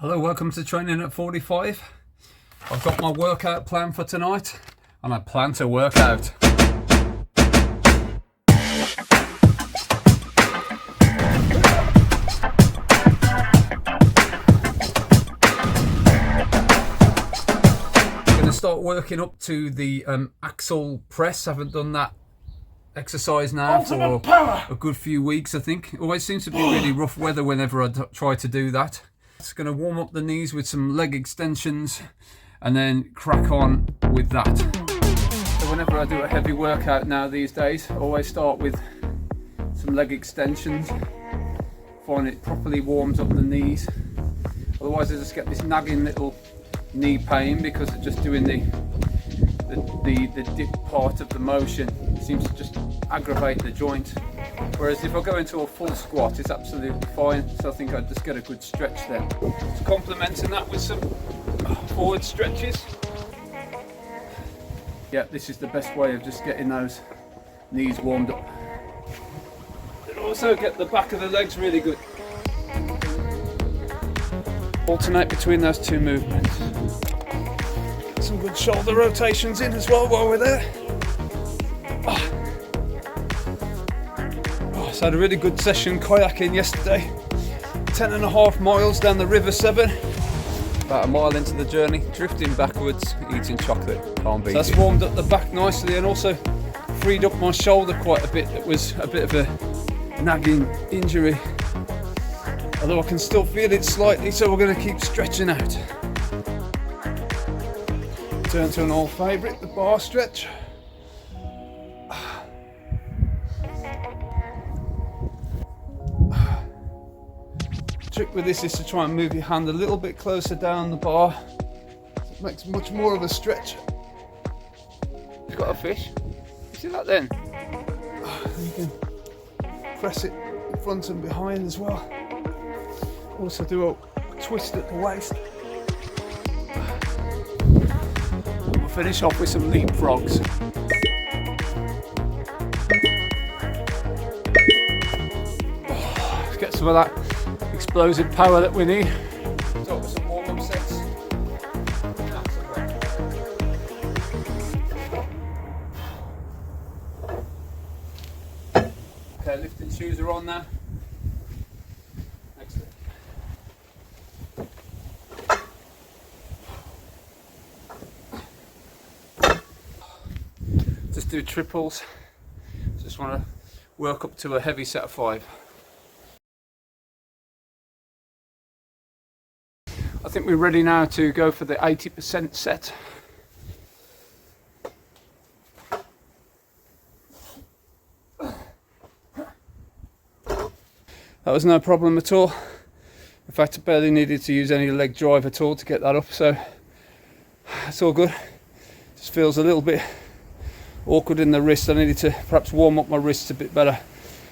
Hello, welcome to Training at 45. I've got my workout plan for tonight and I plan to work out. I'm going to start working up to the axle press. I haven't done that exercise now for a good few weeks, I think. It always seems to be really rough weather whenever I try to do that. It's going to warm up the knees with some leg extensions and then crack on with that. So whenever I do a heavy workout now these days, I always start with some leg extensions. Find it properly warms up the knees. Otherwise I just get this nagging little knee pain because of just doing the dip part of the motion. It seems to just aggravate the joint. Whereas if I go into a full squat, it's absolutely fine. So I think I'd just get a good stretch then. Just complementing that with some forward stretches. Yeah, this is the best way of just getting those knees warmed up. And also get the back of the legs really good. Alternate between those two movements. Get some good shoulder rotations in as well while we're there. So I had a really good session kayaking yesterday. 10.5 miles down the River Severn. About a mile into the journey, drifting backwards, eating chocolate. Can't beat it. That's warmed up the back nicely and also freed up my shoulder quite a bit. That was a bit of a nagging injury. Although I can still feel it slightly, so we're going to keep stretching out. Turn to an old favourite, the bar stretch. Trick with this is to try and move your hand a little bit closer down the bar. So it makes much more of a stretch. You've got a fish. You see that then? You can press it in front and behind as well. Also do a twist at the waist. We'll finish off with some leapfrogs. Let's get some of that explosive power that we need. Start with some warm-up sets. Okay, lifting shoes are on now. Excellent. Just do triples. Just want to work up to a heavy set of 5. I think we're ready now to go for the 80% set. That was no problem at all. In fact, I barely needed to use any leg drive at all to get that up, so it's all good. Just feels a little bit awkward in the wrist. I needed to perhaps warm up my wrists a bit better.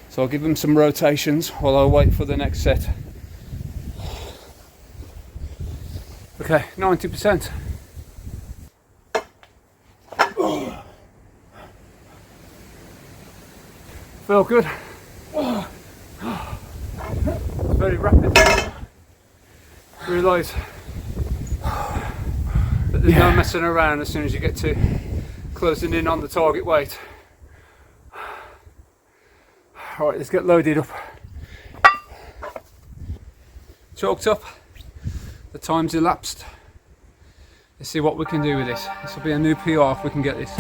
So I'll give them some rotations while I wait for the next set. Okay, 90%. Feel good. It's very rapid. Realise that there's no messing around as soon as you get to closing in on the target weight. Alright, let's get loaded up. Chalked up. The time's elapsed. Let's see what we can do with this. This will be a new PR if we can get this.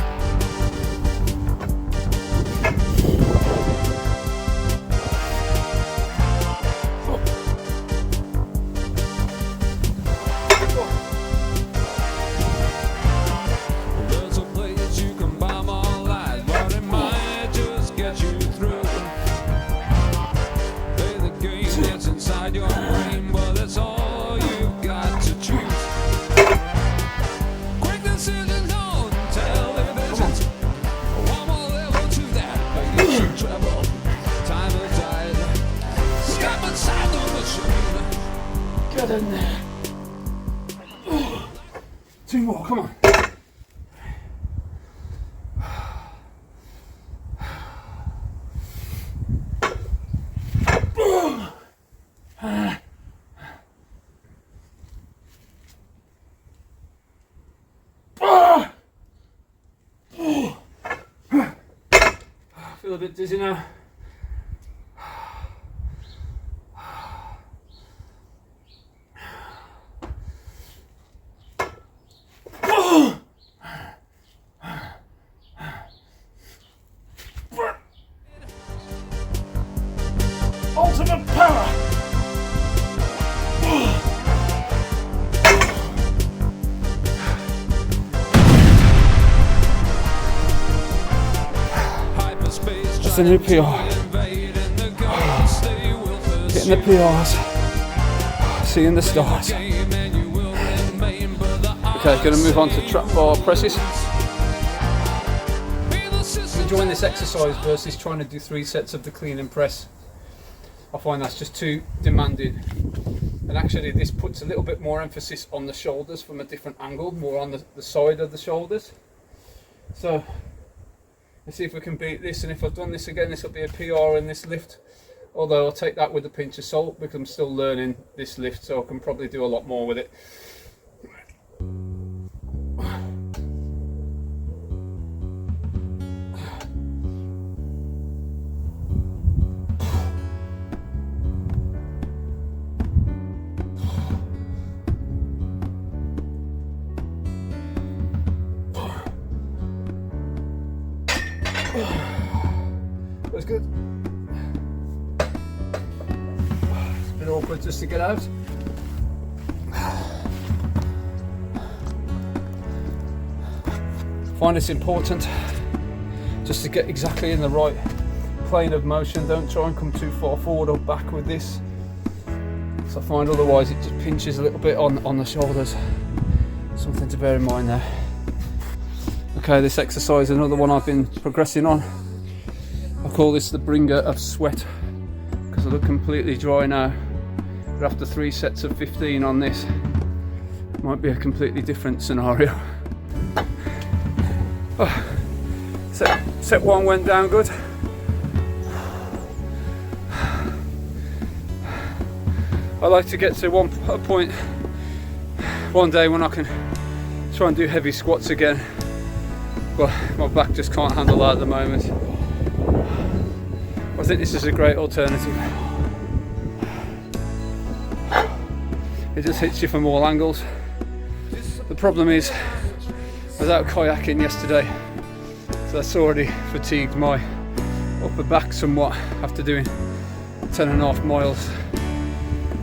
There's a place you can buy more lies, but it might just get you through. Play the game that's inside your brain, but that's all. Get in there. 2 more, come on. Feel a bit dizzy now. Ultimate power! Hyperspace That's a new PR. invading the ghostly will Hitting the PRs. Seeing the stars. game and you will remain, but the Okay, gonna move on to trap bar presses. be the system. Enjoying this exercise versus trying to do 3 sets of the clean and press. I find that's just too demanding. And actually this puts a little bit more emphasis on the shoulders from a different angle, more on the side of the shoulders. So let's see if we can beat this, and if I've done this again, this will be a PR in this lift. Although I'll take that with a pinch of salt because I'm still learning this lift, so I can probably do a lot more with it. That's good. It's a bit awkward just to get out. Find it's important just to get exactly in the right plane of motion. Don't try and come too far forward or back with this. So I find otherwise it just pinches a little bit on the shoulders. Something to bear in mind there. Okay, this exercise, another one I've been progressing on. I call this the bringer of sweat because I look completely dry now. But after 3 sets of 15 on this, it might be a completely different scenario. Oh, set 1 went down good. I like to get to a point one day when I can try and do heavy squats again. But my back just can't handle that at the moment. I think this is a great alternative. It just hits you from all angles. The problem is, I was out kayaking yesterday, so that's already fatigued my upper back somewhat after doing 10.5 miles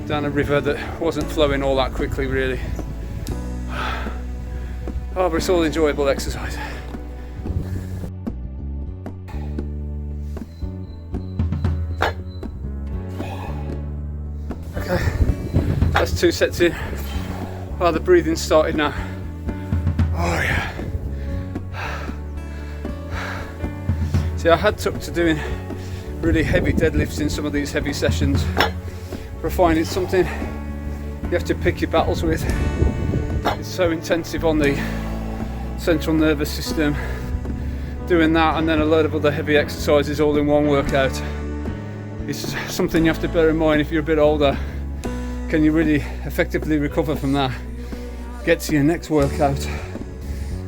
down a river that wasn't flowing all that quickly really. Oh, but it's all enjoyable exercise. Okay, that's 2 sets in. Oh, the breathing started now. Oh yeah. See, I had took to doing really heavy deadlifts in some of these heavy sessions, but I find it's something you have to pick your battles with. It's so intensive on the central nervous system. Doing that and then a load of other heavy exercises all in one workout. It's something you have to bear in mind if you're a bit older. Can you really effectively recover from that? Get to your next workout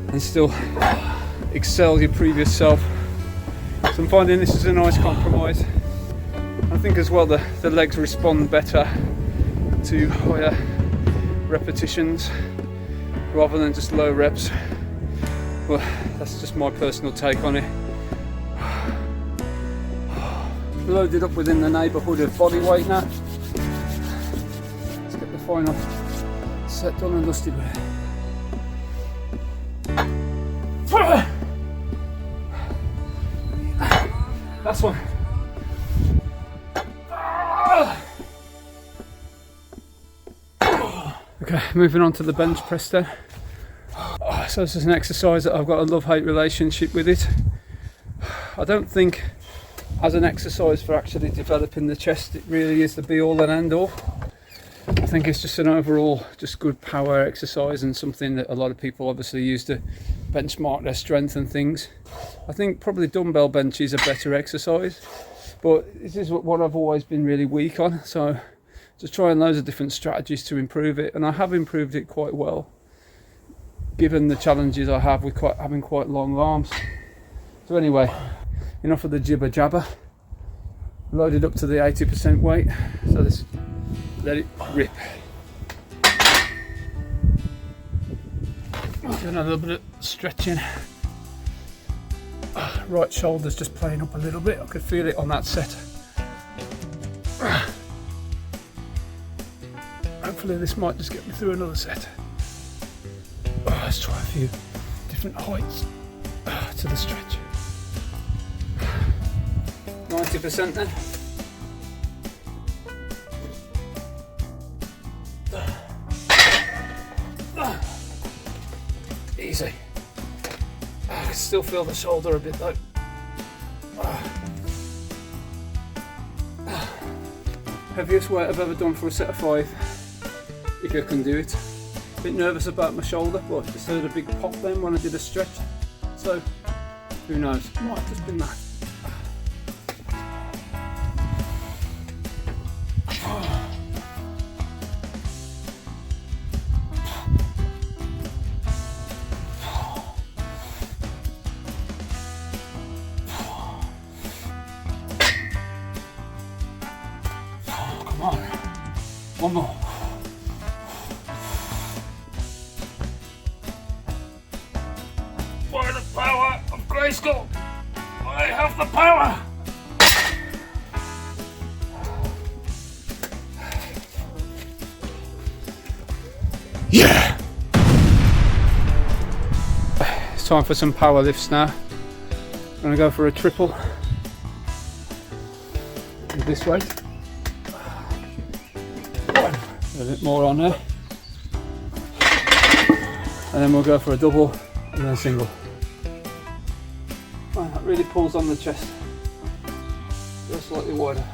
and still excel your previous self. So I'm finding this is a nice compromise. I think as well the legs respond better to higher repetitions rather than just low reps. Well, that's just my personal take on it. Loaded up within the neighbourhood of body weight now. Let's get the final set done and dusted with. Last one. Okay, moving on to the bench press then. So this is an exercise that I've got a love-hate relationship with it. I don't think as an exercise for actually developing the chest it really is the be-all and end-all. I think it's just an overall just good power exercise and something that a lot of people obviously use to benchmark their strength and things. I think probably dumbbell bench is a better exercise, but this is what I've always been really weak on, so just trying loads of different strategies to improve it, and I have improved it quite well given the challenges I have with having quite long arms. So anyway, enough of the jibber jabber. Loaded up to the 80% weight, so let's let it rip. Doing a little bit of stretching. Right shoulder's just playing up a little bit. I could feel it on that set. Hopefully this might just get me through another set. Let's try a few different heights to the stretch. 90% then. Easy. I can still feel the shoulder a bit though. Heaviest weight I've ever done for a set of 5, if I can do it. A bit nervous about my shoulder, but I just heard a big pop then when I did a stretch. So, who knows, might have just been that. Come on, one more. By the power of Grayskull, I have the power! Yeah! It's time for some power lifts now. I'm gonna go for a triple with this weight. A bit more on there. And then we'll go for a double and then a single. Oh, that really pulls on the chest. Go slightly wider.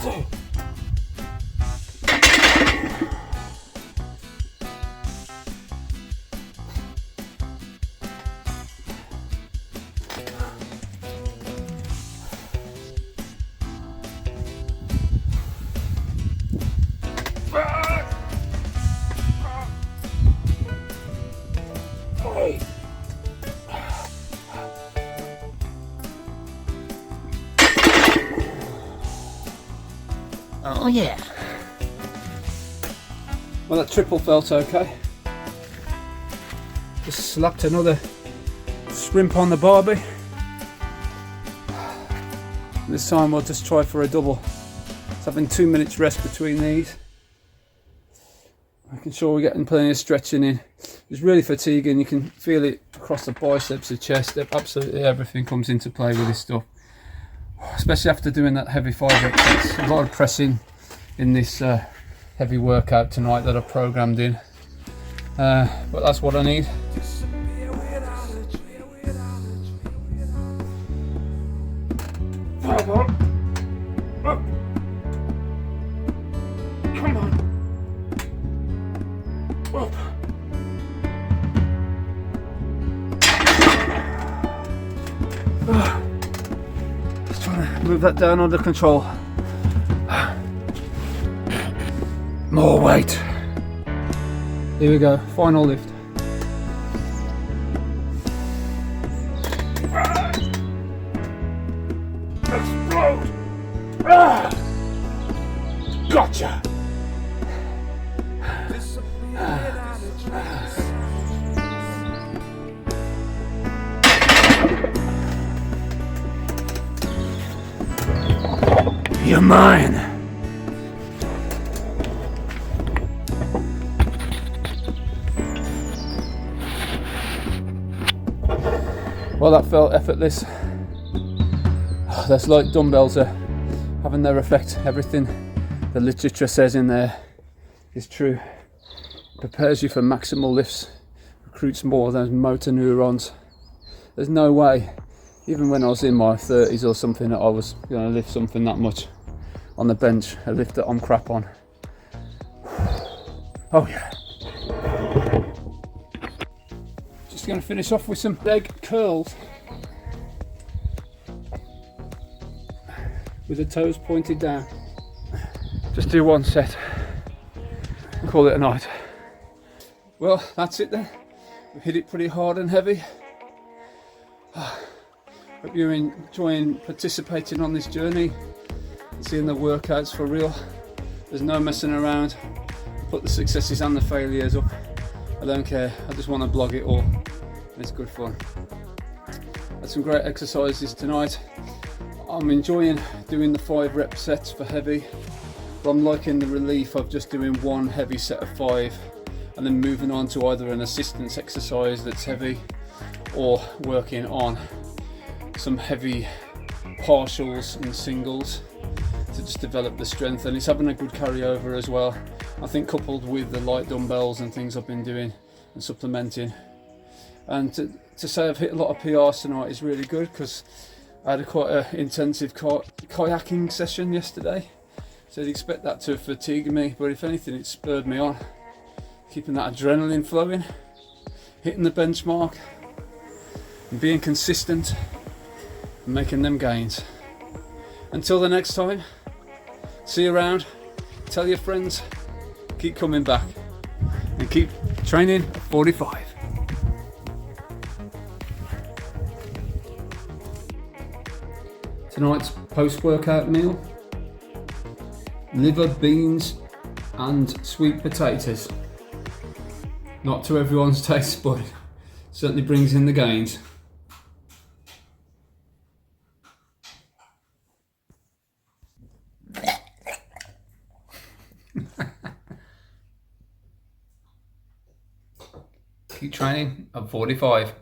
So. Oh yeah. Well, that triple felt okay. Just slapped another scrimp on the barbie. This time we'll just try for a double. It's having 2 minutes rest between these. Making sure we're getting plenty of stretching in. It's really fatiguing, you can feel it across the biceps, the chest, absolutely everything comes into play with this stuff. Especially after doing that heavy 5 sets. A lot of pressing in this heavy workout tonight that I've programmed in. But that's what I need. Come on. Come on. Up. Just trying to move that down under control. More weight. Here we go, final lift. Explode. Gotcha. You're mine. Well, that felt effortless. That's like dumbbells are having their effect. Everything the literature says in there is true. Prepares you for maximal lifts, recruits more of those motor neurons. There's no way, even when I was in my 30s or something, that I was going to lift something that much on the bench, a lift that I'm crap on. Oh yeah. Just going to finish off with some leg curls with the toes pointed down. Just do one set and call it a night. Well, that's it then. We hit it pretty hard and heavy. Hope you're enjoying participating on this journey and seeing the workouts for real. There's no messing around. Put the successes and the failures up. I don't care. I just want to blog it all. It's good fun. Had some great exercises tonight. I'm enjoying doing the 5 rep sets for heavy, but I'm liking the relief of just doing one heavy set of 5 and then moving on to either an assistance exercise that's heavy or working on some heavy partials and singles to just develop the strength, and it's having a good carryover as well. I think coupled with the light dumbbells and things I've been doing and supplementing, and to say I've hit a lot of PRs tonight is really good, because I had quite an intensive kayaking session yesterday, so I'd expect that to fatigue me, but if anything it spurred me on, keeping that adrenaline flowing, hitting the benchmark and being consistent and making them gains. Until the next time, see you around, tell your friends, keep coming back and keep training at 45. Tonight's post-workout meal: liver, beans and sweet potatoes. Not to everyone's taste, but certainly brings in the gains. Keep training at 45.